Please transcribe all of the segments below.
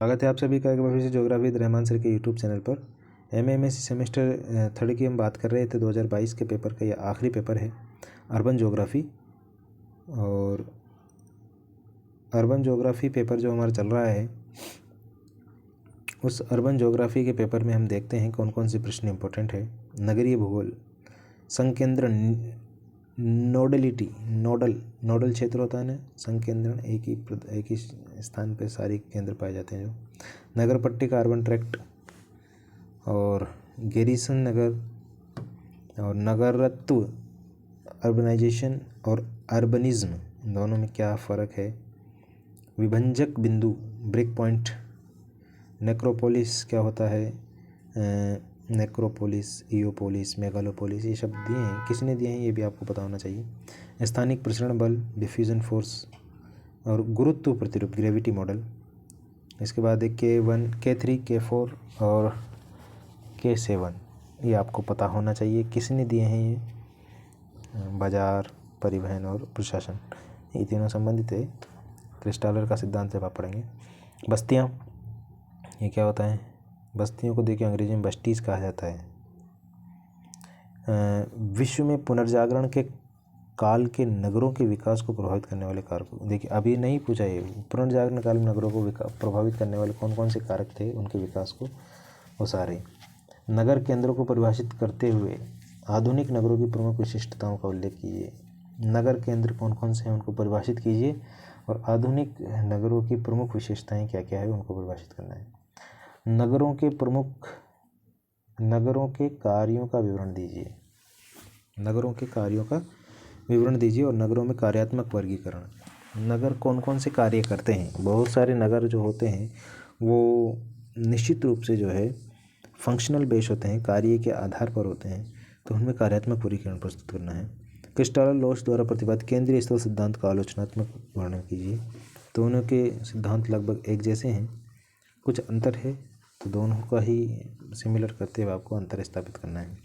स्वागत है आप सभी का एक बार फिर से ज्योग्राफी विद रहमान सर के यूट्यूब चैनल पर। एमएमएससी सेमेस्टर 3 की हम बात कर रहे थे। 2022 के पेपर का यह आखिरी पेपर है अर्बन ज्योग्राफी। और अर्बन ज्योग्राफी पेपर जो हमारा चल रहा है, उस अर्बन ज्योग्राफी के पेपर में हम देखते हैं कौन कौन से प्रश्न इंपॉर्टेंट है। नगरीय भूगोल, संकेंद्रण, नोडल क्षेत्र होता है ना, संकेंद्रण एक ही स्थान पे सारे केंद्र पाए जाते हैं। जो नगर पट्टिका, अर्बन ट्रैक्ट, और गैरीसन नगर और नगरत्व, अर्बनाइजेशन और अर्बनिज्म, दोनों में क्या फ़र्क है। विभंजक बिंदु, ब्रेक पॉइंट, नेक्रोपोलिस क्या होता है, नेक्रोपोलिस, इयोपोलिस, मेगालोपोलिस, ये शब्द दिए हैं, किसने दिए हैं ये भी आपको पता होना चाहिए। स्थानिक प्रसरण बल, डिफ्यूजन फोर्स, और गुरुत्व प्रतिरूप, ग्रेविटी मॉडल। इसके बाद एक K1, K3, K4 और K7, ये आपको पता होना चाहिए किसने दिए हैं ये। बाजार, परिवहन और प्रशासन, ये तीनों संबंधित है। क्रिस्टालर का सिद्धांत जब आप पढ़ेंगे। बस्तियाँ, ये क्या होता है। बस्तियों को देखिए अंग्रेजी में बस्टीज कहा जाता है। विश्व में पुनर्जागरण के काल के नगरों के विकास को प्रभावित करने वाले कारक, देखिए अभी नहीं पूछा ये, पुनर्जागरण काल में नगरों को प्रभावित करने वाले कौन कौन से कारक थे, उनके विकास को वो सारे। नगर केंद्रों को परिभाषित करते हुए आधुनिक नगरों की प्रमुख विशिष्टताओं का उल्लेख कीजिए। नगर केंद्र कौन कौन से हैं उनको परिभाषित कीजिए, और आधुनिक नगरों की प्रमुख विशेषताएं क्या क्या है उनको परिभाषित करना है। नगरों के कार्यों का विवरण दीजिए। नगरों के कार्यों का विवरण दीजिए और नगरों में कार्यात्मक वर्गीकरण। नगर कौन कौन से कार्य करते हैं। बहुत सारे नगर जो होते हैं वो निश्चित रूप से जो है फंक्शनल बेस होते हैं, कार्य के आधार पर होते हैं, तो उनमें कार्यात्मक वर्गीकरण प्रस्तुत करना है। क्रिस्टालर लॉस द्वारा प्रतिपादित केंद्रीय स्थल सिद्धांत का आलोचनात्मक वर्णन कीजिए। दोनों के सिद्धांत लगभग एक जैसे हैं, कुछ अंतर है, तो दोनों का ही सिमिलर करते हुए आपको अंतर स्थापित करना है।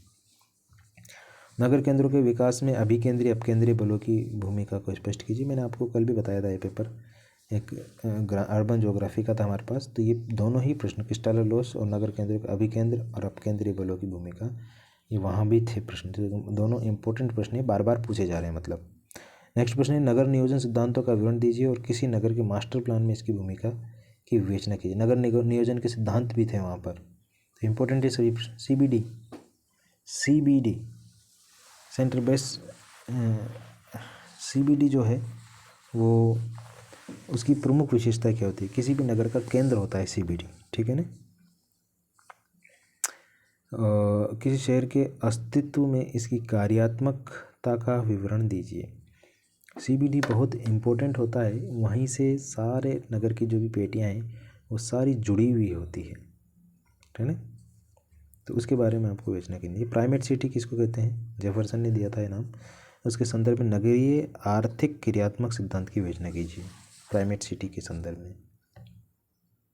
नगर केंद्रों के विकास में अभिकेंद्रीय अपकेंद्रीय बलों की भूमिका को स्पष्ट कीजिए। मैंने आपको कल भी बताया था, ये पेपर एक अर्बन ज्योग्राफी का था हमारे पास, तो ये दोनों ही प्रश्न, क्रिस्टालर लॉस और नगर केंद्रों के अभिकेंद्र और अपकेंद्रीय बलों की भूमिका, ये वहाँ भी थे प्रश्न, तो दोनों इंपॉर्टेंट प्रश्न है, बार बार पूछे जा रहे हैं मतलब। नेक्स्ट प्रश्न है, नगर नियोजन सिद्धांतों का विवरण दीजिए और किसी नगर के मास्टर प्लान में इसकी भूमिका की विवेचना कीजिए। नगर नियोजन के सिद्धांत भी थे वहाँ पर, तो इम्पोर्टेंट है सभी प्रश्न। CBD सेंटर बेस, CBD जो है वो, उसकी प्रमुख विशेषता क्या होती है। किसी भी नगर का केंद्र होता है CBD, ठीक है ना। किसी शहर के अस्तित्व में इसकी कार्यात्मकता का विवरण दीजिए। CBD बहुत इम्पोर्टेंट होता है, वहीं से सारे नगर की जो भी पेटियाँ हैं वो सारी जुड़ी हुई होती है ना, तो उसके बारे में आपको विवेचना करनी है। प्राइमेट सिटी किसको कहते हैं, जेफरसन ने दिया था ये नाम। उसके संदर्भ में नगरीय आर्थिक क्रियात्मक सिद्धांत की विवेचना कीजिए प्राइमेट सिटी के संदर्भ में।